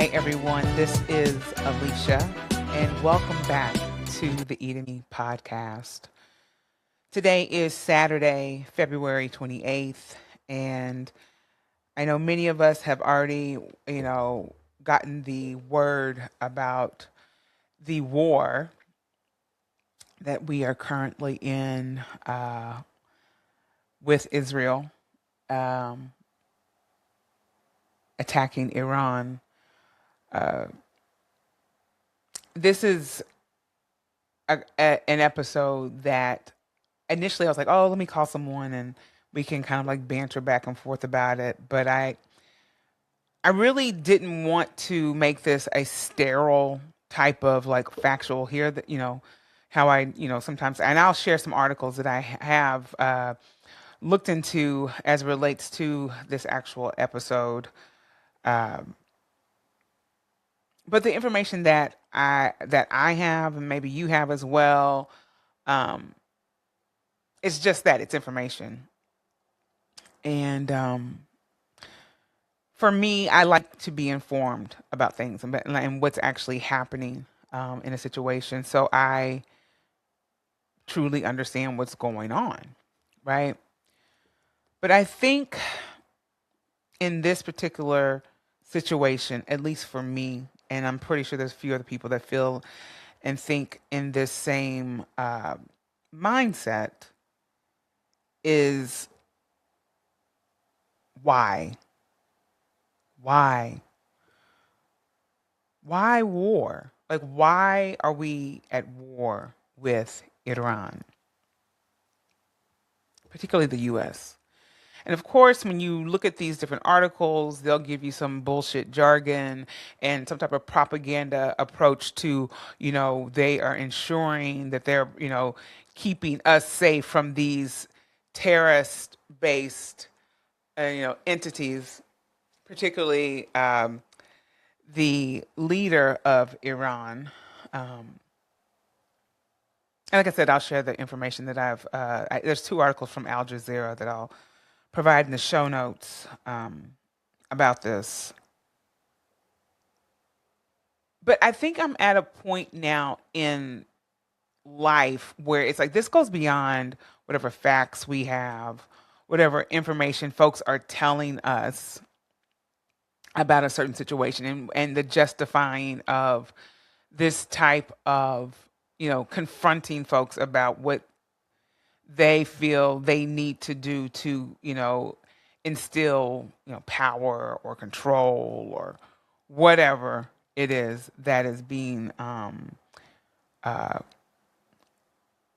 Hi, everyone. This is Alicia, and welcome back to the Eat Me podcast. Today is Saturday, February 28th, and I know many of us have already, gotten the word about the war that we are currently in with Israel um, attacking Iran. Uh, this is an episode that initially I was like, oh, let me call someone and we can kind of like banter back and forth about it. But I really didn't want to make this a sterile type of like factual here that, how sometimes, and I'll share some articles that I have looked into as it relates to this actual episode. Um, but the information that I have, and maybe you have as well, um, it's just that it's information. And for me, I like to be informed about things and what's actually happening in a situation, so I truly understand what's going on, right? But I think in this particular situation, at least for me, and I'm pretty sure there's a few other people that feel and think in this same mindset, is why? Why? Why war? Like, why are we at war with Iran, particularly the US? And of course, when you look at these different articles, they'll give you some bullshit jargon and some type of propaganda approach to, they are ensuring that they're, keeping us safe from these terrorist based, entities, particularly the leader of Iran. And like I said, I'll share the information that there's two articles from Al Jazeera that I'll provide in the show notes about this. But I think I'm at a point now in life where it's like this goes beyond whatever facts we have, whatever information folks are telling us about a certain situation, and the justifying of this type of, confronting folks about what they feel they need to do to, instill, power or control or whatever it is that is being, uh,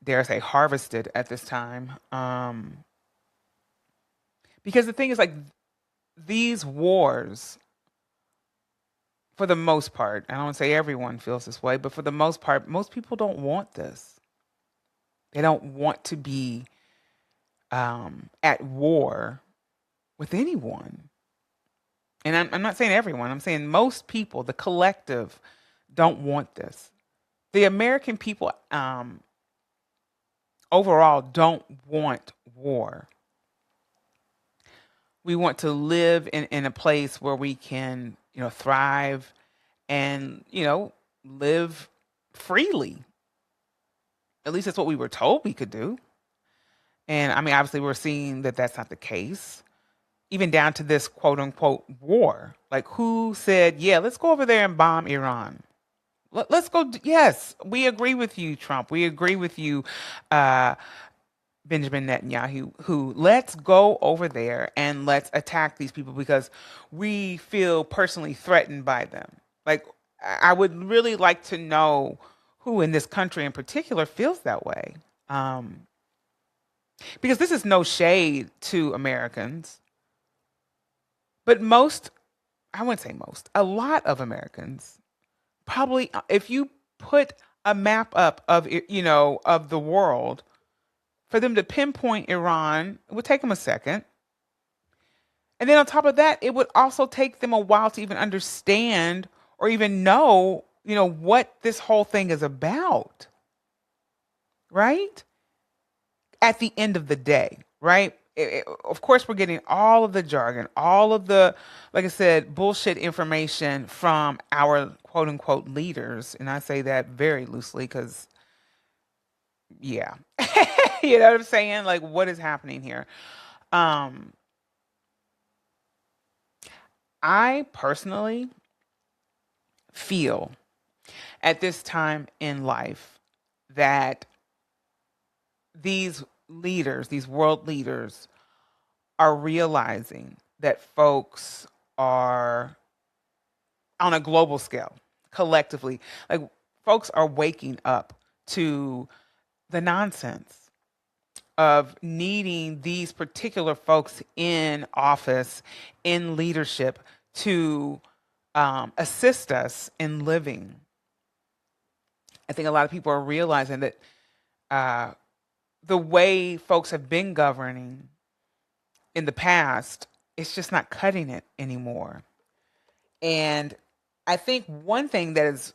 dare I say, harvested at this time. Because the thing is, like, these wars, for the most part, I don't want to say everyone feels this way, but for the most part, most people don't want this. They don't want to be at war with anyone. And I'm not saying everyone, I'm saying most people, the collective, don't want this. The American people overall don't want war. We want to live in a place where we can, thrive and, live freely. At least that's what we were told we could do. And I mean, obviously, we're seeing that that's not the case, even down to this quote unquote war. Like, who said, yeah, let's go over there and bomb Iran? Let's go. Yes, we agree with you, Trump. We agree with you, uh, Benjamin Netanyahu, who let's go over there and let's attack these people because we feel personally threatened by them. Like, I would really like to know who in this country in particular feels that way. Because this is no shade to Americans, but most, I wouldn't say most, a lot of Americans probably, if you put a map up of, of the world, for them to pinpoint Iran, it would take them a second. And then on top of that, it would also take them a while to even understand or even know, what this whole thing is about. Right? At the end of the day, right? of course, we're getting all of the jargon, all of the, like I said, bullshit information from our quote unquote leaders. And I say that very loosely because, yeah, you know what I'm saying? Like, what is happening here? Um, I personally feel at this time in life that these leaders, these world leaders, are realizing that folks are on a global scale, collectively, like folks are waking up to the nonsense of needing these particular folks in office, in leadership, to assist us in living. I think a lot of people are realizing that uh, the way folks have been governing in the past, it's just not cutting it anymore. And I think one thing that has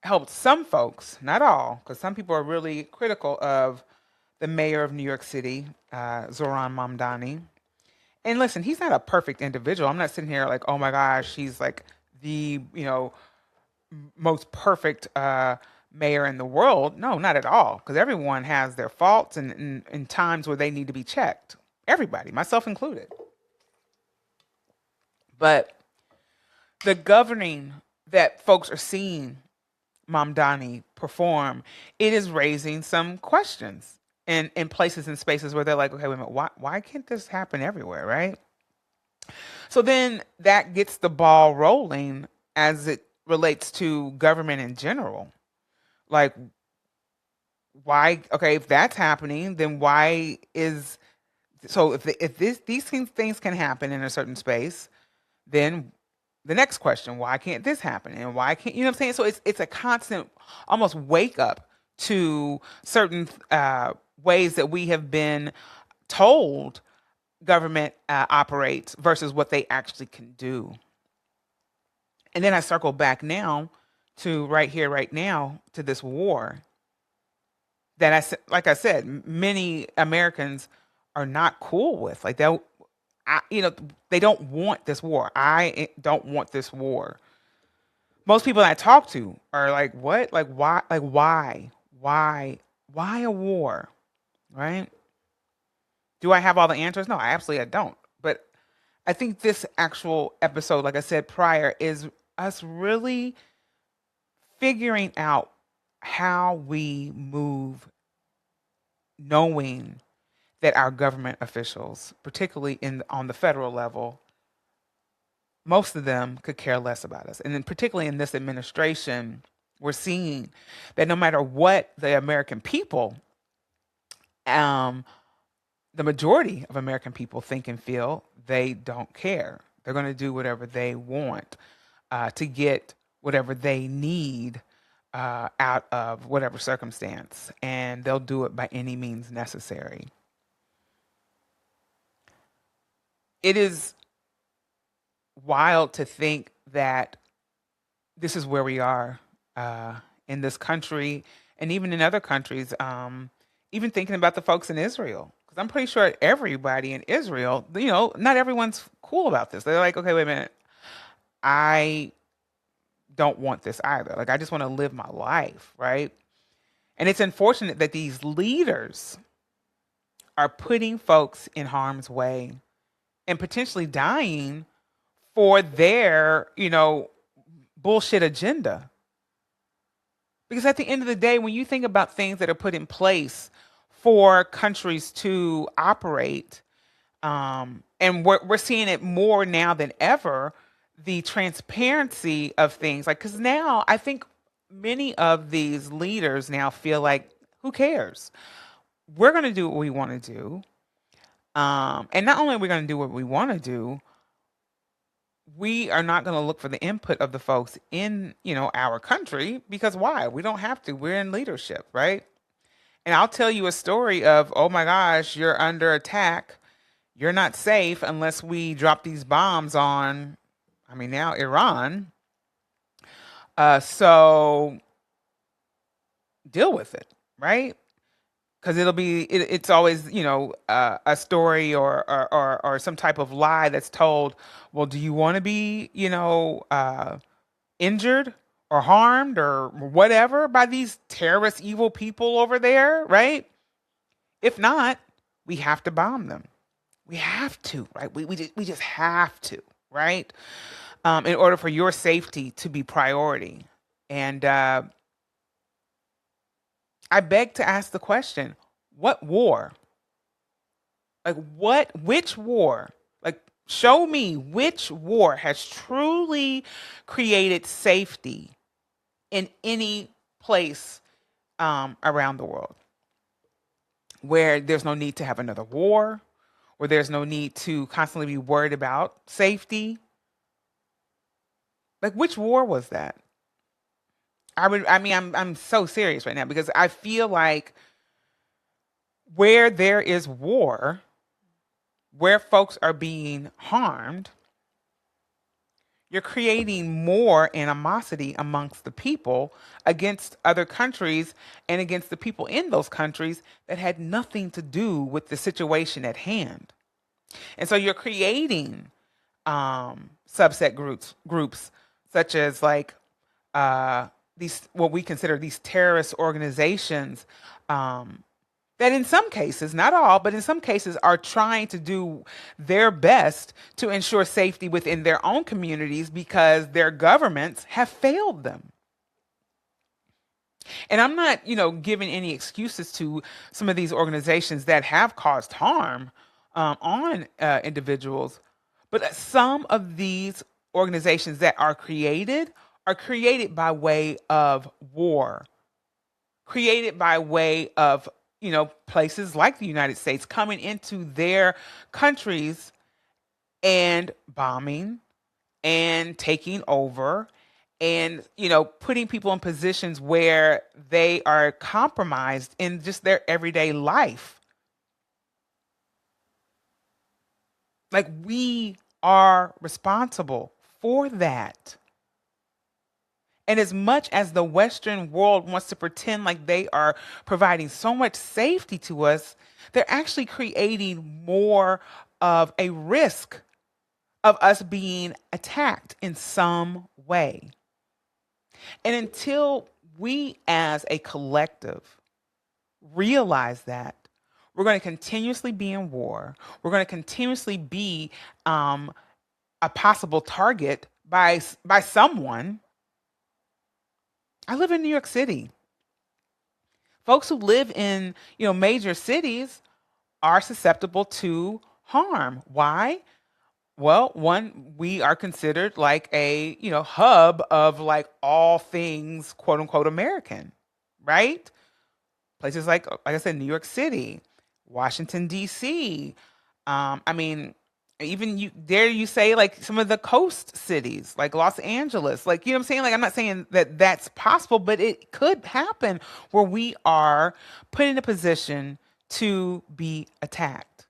helped some folks, not all, because some people are really critical of the mayor of New York City, Zoran Mamdani. And listen, he's not a perfect individual. I'm not sitting here like, oh my gosh, he's like the most perfect mayor in the world. No, not at all. Because everyone has their faults and times where they need to be checked. Everybody, myself included. But the governing that folks are seeing Mamdani perform, it is raising some questions in places and spaces where they're like, okay, wait a minute, why can't this happen everywhere, right? So then that gets the ball rolling as it relates to government in general. Like, why? Okay, if that's happening, then why is so? If these things can happen in a certain space, then the next question, why can't this happen? And why can't, you know what I'm saying? So it's a constant almost wake up to certain ways that we have been told government operates versus what they actually can do. And then I circle back now to right here, right now, to this war that like I said, many Americans are not cool with. Like they don't want this war. Don't want this war. Most people that I talk to are like, "What? Like why? Like why a war?" Right? Do I have all the answers? No, I absolutely I don't. But I think this actual episode, like I said prior, is us really figuring out how we move, knowing that our government officials, particularly on the federal level, most of them could care less about us. And then particularly in this administration, we're seeing that no matter what the American people, um, the majority of American people think and feel, they don't care. They're going to do whatever they want to get whatever they need out of whatever circumstance, and they'll do it by any means necessary. It is wild to think that this is where we are uh, in this country and even in other countries. Even thinking about the folks in Israel, because I'm pretty sure everybody in Israel, not everyone's cool about this. They're like, okay, wait a minute, I don't want this either. Like, I just want to live my life, right? And it's unfortunate that these leaders are putting folks in harm's way and potentially dying for their, bullshit agenda. Because at the end of the day, when you think about things that are put in place for countries to operate, and we're seeing it more now than ever, the transparency of things. Like, because now I think many of these leaders now feel like, who cares? We're going to do what we want to do. And not only are we going to do what we want to do, we are not going to look for the input of the folks in, our country, because why? We don't have to. We're in leadership, right? And I'll tell you a story of, oh my gosh, you're under attack. You're not safe unless we drop these bombs on, now Iran. So deal with it, right? because it's always a story or some type of lie that's told. Well, do you want to be injured or harmed or whatever by these terrorist evil people over there, right? If not, we have to bomb them. We have to, right? We just have to, right? In order for your safety to be priority. And I beg to ask the question: what war? Like which war? Like show me which war has truly created safety in any place around the world where there's no need to have another war, where there's no need to constantly be worried about safety. Like which war was that? I'm so serious right now because I feel like where there is war, where folks are being harmed, you're creating more animosity amongst the people against other countries and against the people in those countries that had nothing to do with the situation at hand. And so you're creating subset groups such as like these what we consider these terrorist organizations that in some cases, not all, but in some cases are trying to do their best to ensure safety within their own communities because their governments have failed them. And I'm not, giving any excuses to some of these organizations that have caused harm on individuals, but some of these organizations that are created by way of war, created by way of places like the United States coming into their countries and bombing and taking over and putting people in positions where they are compromised in just their everyday life. Like we are responsible for that. And as much as the Western world wants to pretend like they are providing so much safety to us, they're actually creating more of a risk of us being attacked in some way. And until we as a collective realize that, we're going to continuously be in war. We're going to continuously be a possible target by someone. I live in New York City. Folks who live in, major cities are susceptible to harm. Why? Well, one, we are considered like a, hub of like all things quote unquote American, right? Places like I said, New York City, Washington, D.C. I mean, even you say like some of the coast cities, like Los Angeles, like, you know what I'm saying? Like, I'm not saying that that's possible, but it could happen where we are put in a position to be attacked.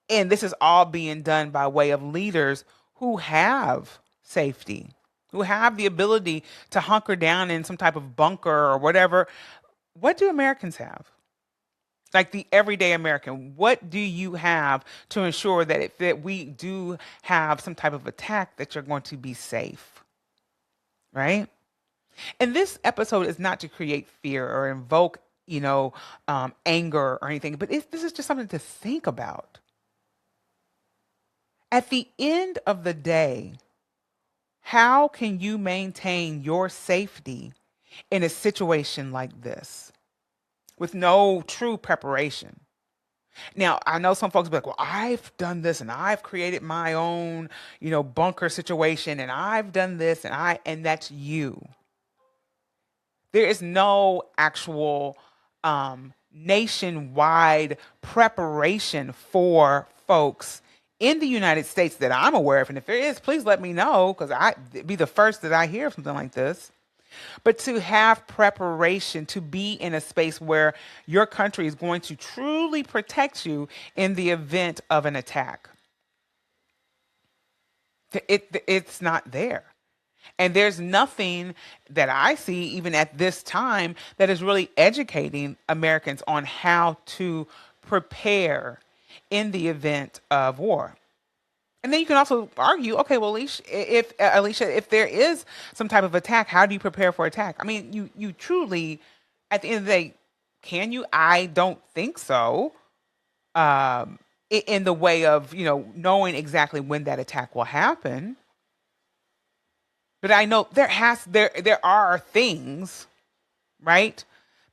And this is all being done by way of leaders who have safety, who have the ability to hunker down in some type of bunker or whatever. What do Americans have? Like the everyday American, what do you have to ensure that that we do have some type of attack that you're going to be safe, right? And this episode is not to create fear or invoke, anger or anything, but this is just something to think about. At the end of the day, how can you maintain your safety in a situation like this with no true preparation? Now, I know some folks be like, well, I've done this and I've created my own, bunker situation and I've done this and that's you. There is no actual nationwide preparation for folks in the United States that I'm aware of. And if there is, please let me know because I'd be the first that I hear of something like this. But to have preparation, to be in a space where your country is going to truly protect you in the event of an attack, it's not there. And there's nothing that I see, even at this time, that is really educating Americans on how to prepare in the event of war. And then you can also argue, okay, well, Alicia, if there is some type of attack, how do you prepare for attack? I mean, you truly, at the end of the day, can you? I don't think so. In the way of knowing exactly when that attack will happen, but I know there are things, right,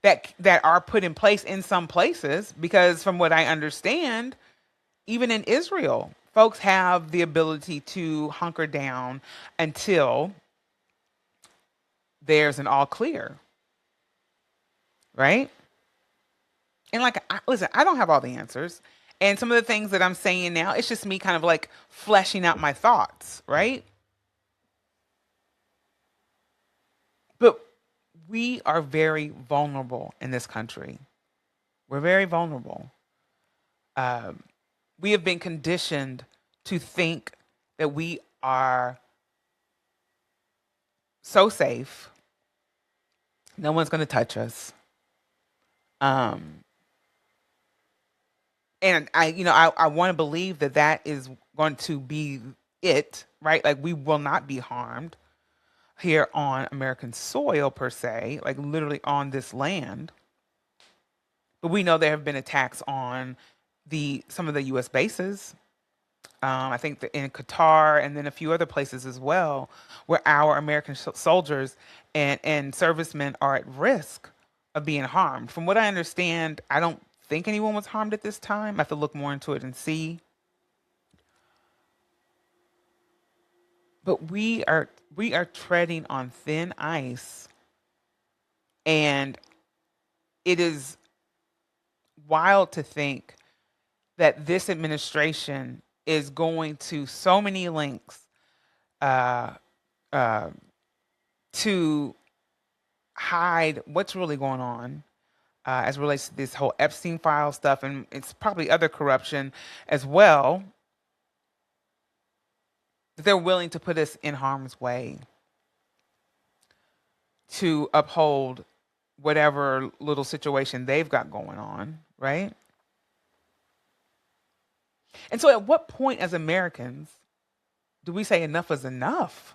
that are put in place in some places, because from what I understand, even in Israel, folks have the ability to hunker down until there's an all clear, right? And like, listen, I don't have all the answers. And some of the things that I'm saying now, it's just me kind of like fleshing out my thoughts, right? But we are very vulnerable in this country. We're very vulnerable. Um, we have been conditioned to think that we are so safe, no one's going to touch us. Um, and I want to believe that that is going to be it, right? Like, we will not be harmed here on American soil per se, like literally on this land. But we know there have been attacks on the some of the U.S. bases. I think that in Qatar and then a few other places as well, where our American soldiers and servicemen are at risk of being harmed. From what I understand, I don't think anyone was harmed at this time. I have to look more into it and see. But we are treading on thin ice, and it is wild to think that this administration is going to so many lengths uh, uh, to hide what's really going on as it relates to this whole Epstein file stuff, and it's probably other corruption as well. That they're willing to put us in harm's way to uphold whatever little situation they've got going on, right? And so, at what point as Americans do we say enough is enough?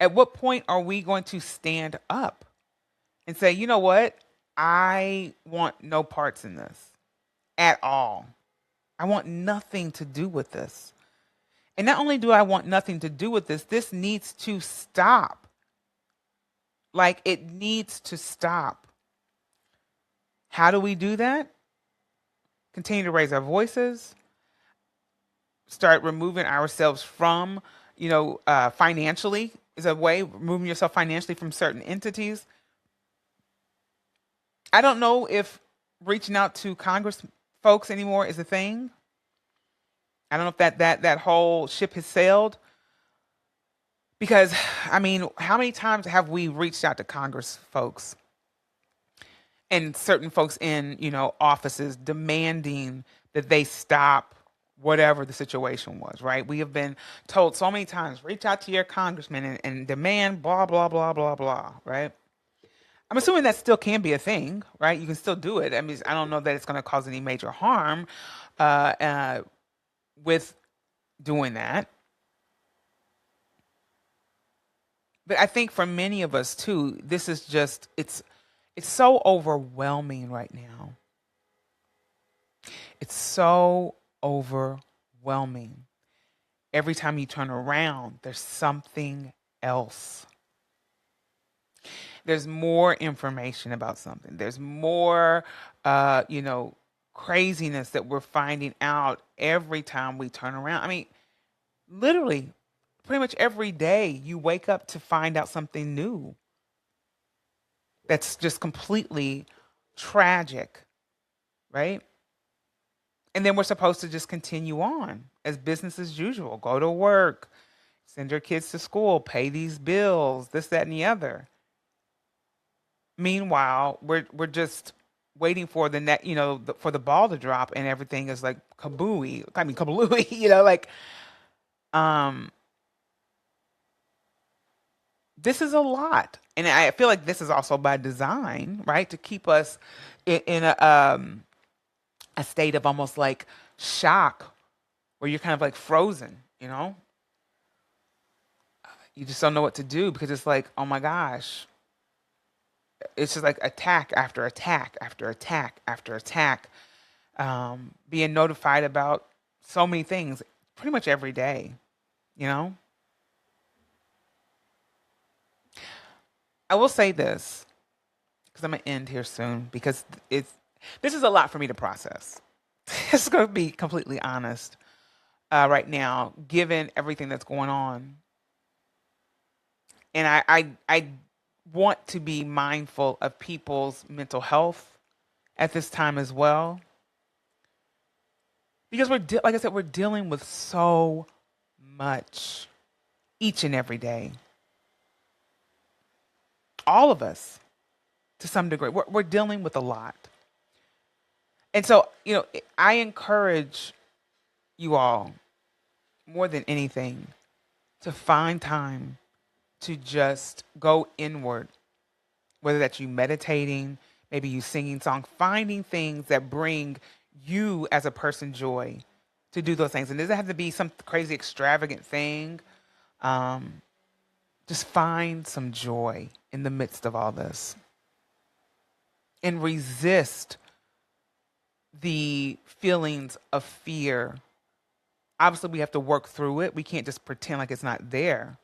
At what point are we going to stand up and say, you know what? I want no parts in this at all. I want nothing to do with this. And not only do I want nothing to do with this needs to stop. Like, it needs to stop. How do we do that? Continue to raise our voices, start removing ourselves from, financially is a way, removing yourself financially from certain entities. I don't know if reaching out to Congress folks anymore is a thing. I don't know if that whole ship has sailed. Because, I mean, how many times have we reached out to Congress folks and certain folks in, offices demanding that they stop whatever the situation was, right? We have been told so many times, reach out to your congressman and demand blah, blah, blah, blah, blah, right? I'm assuming that still can be a thing, right? You can still do it. I mean, I don't know that it's going to cause any major harm uh, uh, with doing that. But I think for many of us too, this is just it's so overwhelming right now. It's so overwhelming. Every time you turn around, there's something else. There's more information about something. There's more, craziness that we're finding out every time we turn around. I mean, literally, pretty much every day you wake up to find out something new that's just completely tragic, right? And then we're supposed to just continue on as business as usual, go to work, send your kids to school, pay these bills, this, that, and the other. Meanwhile, we're just waiting for the net, for the ball to drop, and everything is like kabooey. I mean, kablooey, like, um, This is a lot. And I feel like this is also by design, right? To keep us in a state of almost like shock where you're kind of like frozen, you know? You just don't know what to do because it's like, oh my gosh, it's just like attack after attack after attack after attack. Being notified about so many things pretty much every day, you know? I will say this because I'm gonna end here soon because this is a lot for me to process. It's gonna be completely honest right now, given everything that's going on, and I want to be mindful of people's mental health at this time as well because like I said, we're dealing with so much each and every day. All of us, to some degree, we're dealing with a lot, and so I encourage you all more than anything to find time to just go inward, whether that's you meditating, maybe you singing songs, finding things that bring you as a person joy to do those things. And it doesn't have to be some crazy extravagant thing. Um, just find some joy in the midst of all this and resist the feelings of fear. Obviously, we have to work through it. We can't just pretend like it's not there.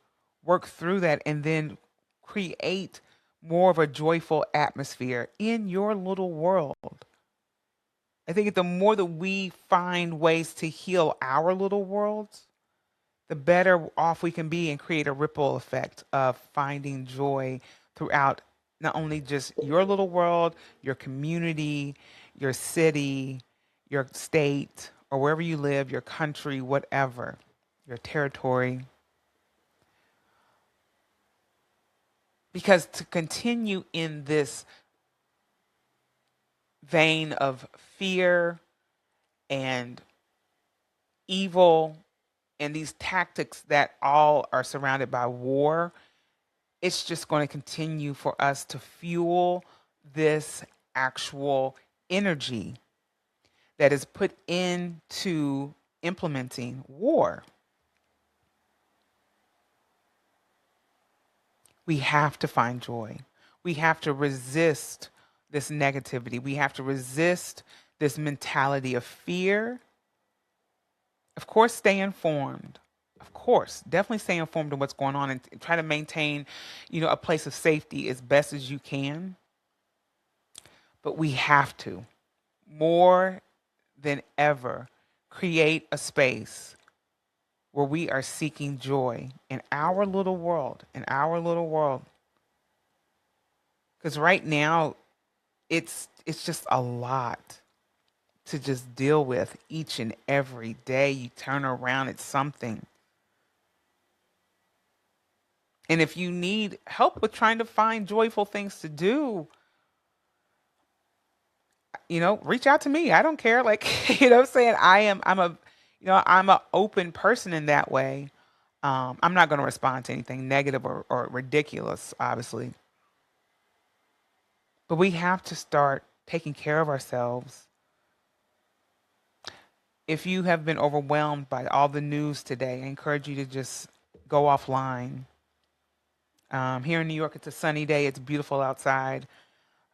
Work through that and then create more of a joyful atmosphere in your little world. I think the more that we find ways to heal our little worlds, the better off we can be and create a ripple effect of finding joy throughout not only just your little world, your community, your city, your state, or wherever you live, your country, whatever, your territory. Because to continue in this vein of fear and evil and these tactics that all are surrounded by war, it's just going to continue for us to fuel this actual energy that is put into implementing war. We have to find joy. We have to resist this negativity. We have to resist this mentality of fear. Of course, stay informed. Of course, definitely stay informed of what's going on and try to maintain, a place of safety as best as you can. But we have to, more than ever, create a space where we are seeking joy in our little world, Because right now, it's just a lot to just deal with each and every day. You turn around, it's something. And if you need help with trying to find joyful things to do, reach out to me. I don't care. Like, I'm saying I'm a open person in that way. I'm not going to respond to anything negative or ridiculous, obviously. But we have to start taking care of ourselves. If you have been overwhelmed by all the news today, I encourage you to just go offline. Here in New York, it's a sunny day. It's beautiful outside.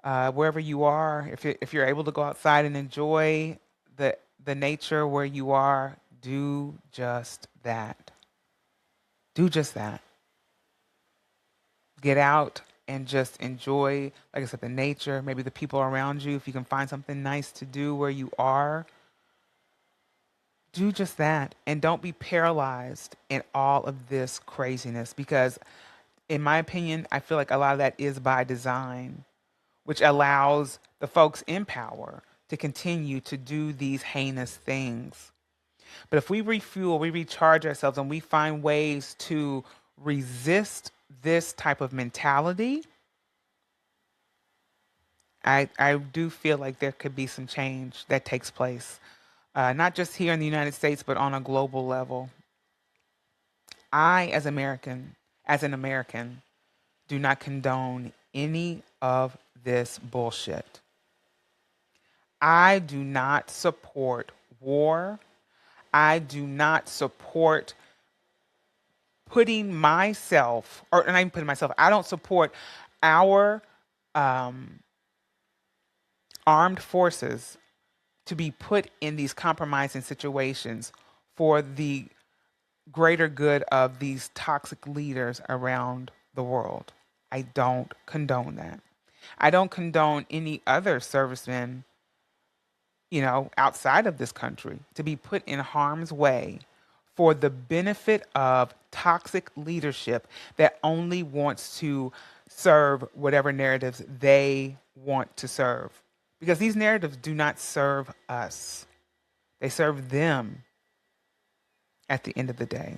Wherever you are, if you're able to go outside and enjoy the nature where you are, do just that. Do just that. Get out and just enjoy, like I said, the nature, maybe the people around you. If you can find something nice to do where you are, do just that. And don't be paralyzed in all of this craziness because, in my opinion, I feel like a lot of that is by design, which allows the folks in power to continue to do these heinous things. But if we refuel, we recharge ourselves, and we find ways to resist this type of mentality, I do feel like there could be some change that takes place, not just here in the United States, but on a global level. I, as an American, do not condone any of this bullshit. I do not support war. I do not support putting myself, or not even putting myself, I don't support our um, armed forces to be put in these compromising situations for the greater good of these toxic leaders around the world. I don't condone that. I don't condone any other servicemen, outside of this country to be put in harm's way for the benefit of toxic leadership that only wants to serve whatever narratives they want to serve. Because these narratives do not serve us, they serve them at the end of the day.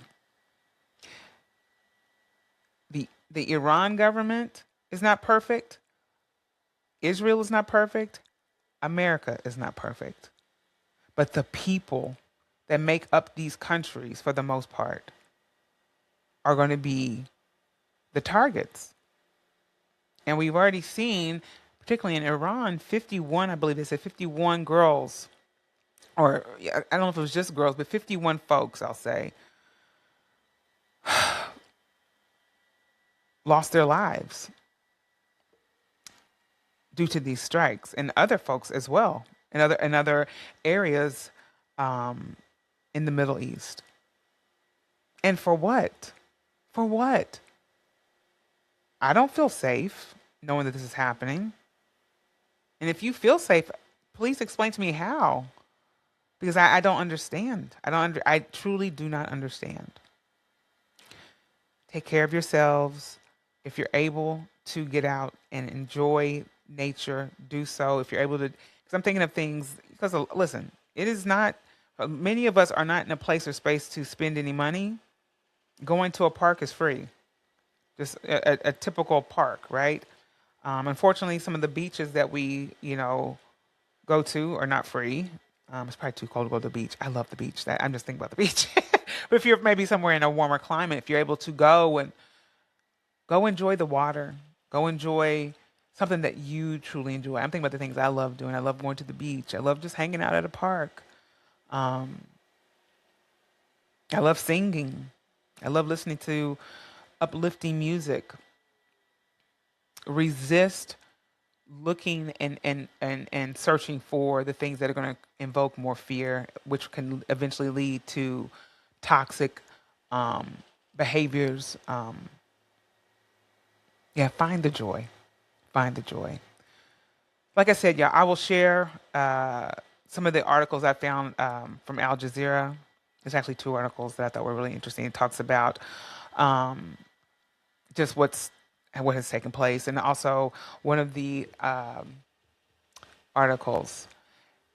The Iran government is not perfect. Israel is not perfect. America is not perfect. But the people that make up these countries, for the most part, are going to be the targets. And we've already seen, particularly in Iran, 51, I believe they said 51 girls, or I don't know if it was just girls, but 51 folks, I'll say, lost their lives due to these strikes, and other folks as well in other areas in the Middle East. And for what? For what? I don't feel safe knowing that this is happening. And if you feel safe, please explain to me how, because I don't understand. I truly do not understand. Take care of yourselves. If you're able to get out and enjoy nature, do so. If you're able to, because I'm thinking of things, because listen, it is not, many of us are not in a place or space to spend any money. Going to a park is free, just a typical park, right? Unfortunately, some of the beaches that we, go to are not free. It's probably too cold to go to the beach. I love the beach. I'm just thinking about the beach. But if you're maybe somewhere in a warmer climate, if you're able to go enjoy the water, go enjoy something that you truly enjoy. I'm thinking about the things I love doing. I love going to the beach. I love just hanging out at a park. Um, I love singing. I love listening to uplifting music. Resist looking and searching for the things that are going to invoke more fear, which can eventually lead to toxic behaviors. Yeah, find the joy. Find the joy. Like I said, yeah, I will share some of the articles I found from Al Jazeera. There's actually two articles that I thought were really interesting. It talks about um, just what has taken place, and also one of the articles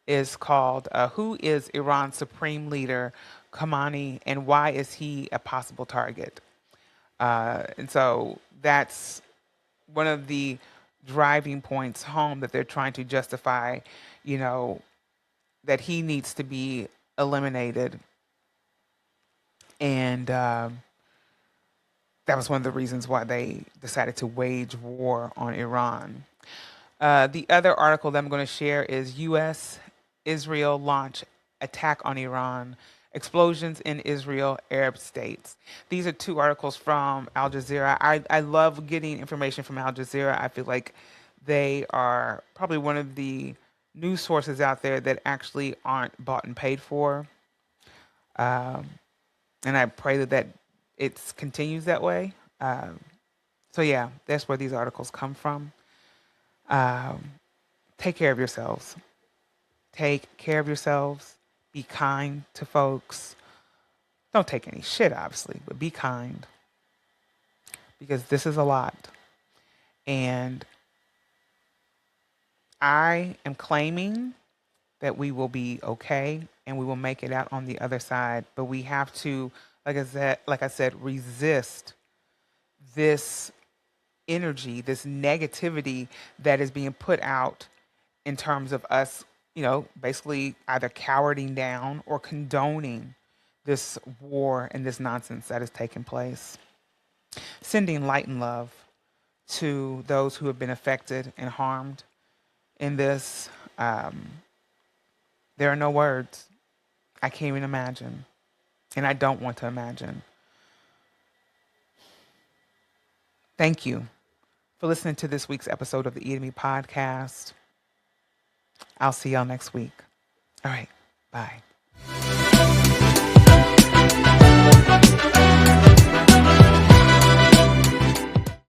is called "Who is Iran's Supreme Leader, Khamenei, and why is he a possible target?" And so that's one of the driving points home that they're trying to justify, you know, that he needs to be eliminated. And that was one of the reasons why they decided to wage war on Iran. The other article that I'm going to share is U.S. Israel launch attack on Iran, explosions in Israel, Arab states. These are two articles from Al Jazeera. I love getting information from Al Jazeera. I feel like they are probably one of the news sources out there that actually aren't bought and paid for. Um, and I pray that it continues that way. So yeah, that's where these articles come from. Um, take care of yourselves. Take care of yourselves. Be kind to folks. Don't take any shit, obviously, but be kind because this is a lot. And I am claiming that we will be okay and we will make it out on the other side. But we have to, like I said, resist this energy, this negativity that is being put out in terms of us, basically either cowarding down or condoning this war and this nonsense that is taking place. Sending light and love to those who have been affected and harmed in this. There are no words. I can't even imagine. And I don't want to imagine. Thank you for listening to this week's episode of the Eat Me podcast. I'll see y'all next week. All right. Bye.